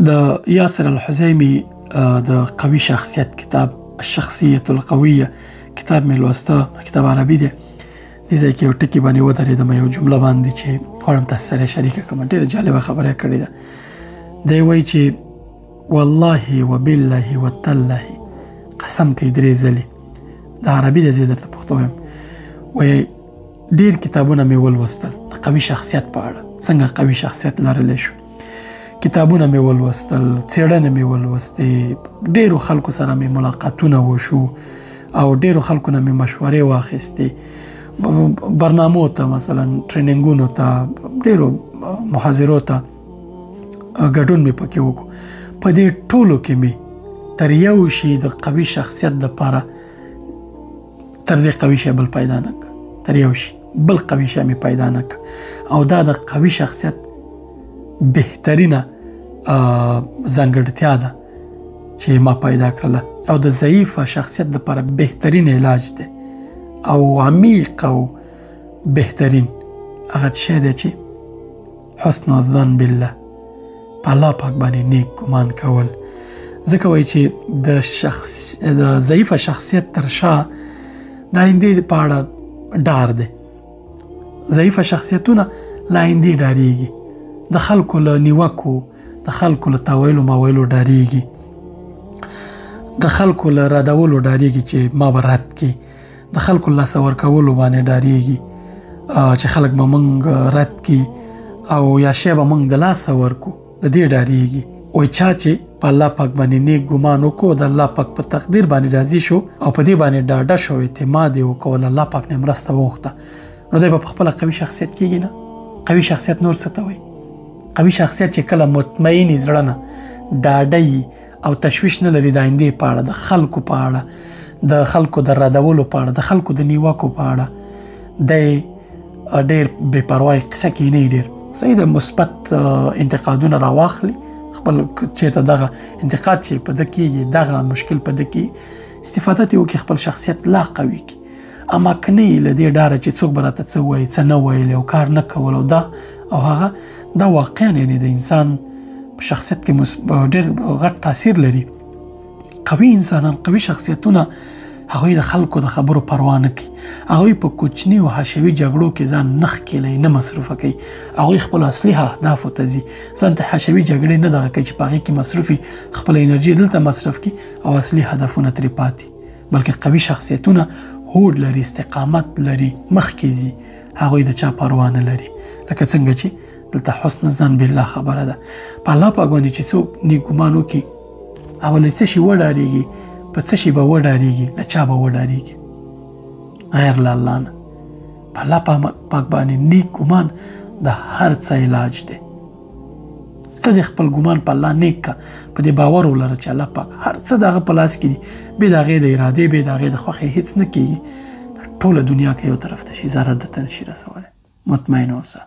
د یاسر الحزیمی د قوي شخصیت کتاب الشخصیة القویه کتاب مې لوسته، کتاب عربي دی. دې ځای کې یو ټکي باندې ودرېدم، یو جمله باندې چې غواړم تاسو سره شریکه کړم. ډېره جالبه خبره کړې ده. دی وایي چې والله وبالله وتالله، قسم کوي 3 ځلې. د عربي دی، زه درته پښتو یم. وایي ډېر کتابونه مې ولوستل د قوي شخصیت په اړه، څنګه قوي شخصیت لرلی شو. کتابونه مې ولوستل، څېړنې مې ولوستې، ډېرو خلکو سره مې ملاقاتونه وشو او ډېرو خلکو نه مې مشورې واخیستې، برنامو ته مثلا ټریننګونو ته، ډېرو محاضرو ته ګډون مې پکې وکړو. په دې ټولو کې مې تر یو شي د قوي شخصیت دپاره تر دې قوي شی بل پیدا نه کړ، تر یو شي بل قوي شی مې پیدا نه کړ. او دا د قوي شخصیت بهترینه ځانګړتیا ده چې ما پیدا کړله، او د ضعیفه شخصیت دپاره بهترین علاج دی او عمیق او بهترین هغه شی دی چې حسن الظن بالله، په الله پاک باندې نیک ګمان کول. ځکه وایي چې د ضعیفه شخصیت تر شا د آیندې په اړه ډار دی. ضعیفه شخصیتونه له آیندې ډارېږي، د خلکو له نیوکو، د خلکو له تاویلو ماویلو ډارېږي، د خلکو له ردولو ډارېږي چې ما به رد کړي، د خلکو له لاسه ورکولو باندې ډارېږي چې خلک به موږ رد کړي او یا شی به موږ د لاسه ورکو، د دې ډارېږي. وایي چا چې په الله پاک باندې نیک ګمان وکړو، د الله پاک په تقدیر باندې راضي شو او په دې باندې ډاډه شو، اعتماد یې وکړو، له الله پاک نه مرسته وغوښته، نو دی به په خپله قوي شخصیت کېږي نه. قوي شخصیت نور څه ته وایي؟ قوي شخصیت چې کله مطمئن زړه نه ډاډه او تشویش نه لري د آیندې په اړه، د خلکو په اړه، د خلکو د ردولو په اړه، د خلکو د نیوکو په اړه، دی ډېر بې پروایي قصه کینی، ډېر صحیح د مثبت انتقادونه راواخلي، خپل چېرته دغه انتقاد چې په ده کېږي، دغه مشکل په ده کېږي، استفاده ترې وکړي، خپل شخصیت لا قوي کړي. اما که نه له دې ډاره چې څوک به راته څه وایي، څه نه ویل او کار نه کول او دا او هغه، دا واقعا یعنې د انسان په شخصیت کې ډېر غټ تاثیر لري. قوي انسانان، قوي شخصیتونه، هغوی د خلکو د خبرو پروا نه کوي، هغوی په کوچني او حشوي جګړو کې ځان نه ښکېلی، نه مصروفه کوي، هغوی خپلو اصلي اهدافو ته ځي، ځان ته حشوي جګړې نه دغه کوي چې په هغې کې مصروفي، خپله انرژي دلته مصرف کړي او اصلي هدفونه ترې پاتې. بلکې قوي شخصیتونه هوډ لري، استقامت لري، مخکې ځي، هغوی د چا پروا نه لري. لکه څنګه چې دلته حسن الظن بالله خبره ده، په الله پاک باندې چې څوک نیک ګمان وکړي، او له څه شي وډارېږي، په څه شي به وډارېږي، له چا به وډارېږي؟ غیر له الله نه. په الله پاک باندې نیک ګمان د هر څه علاج دی. ته د خپل ګمان په الله نیک کا، په دې باور ولره چې الله پاک هر څه د هغه په لاس کې دي، بې د هغې د ارادې، بې د هغې د خوښۍ هېڅ نه کېږي. ټوله دنیا کې یو طرف ته شي، ضرر درته نه شي رسولی. مطمئن اوسه.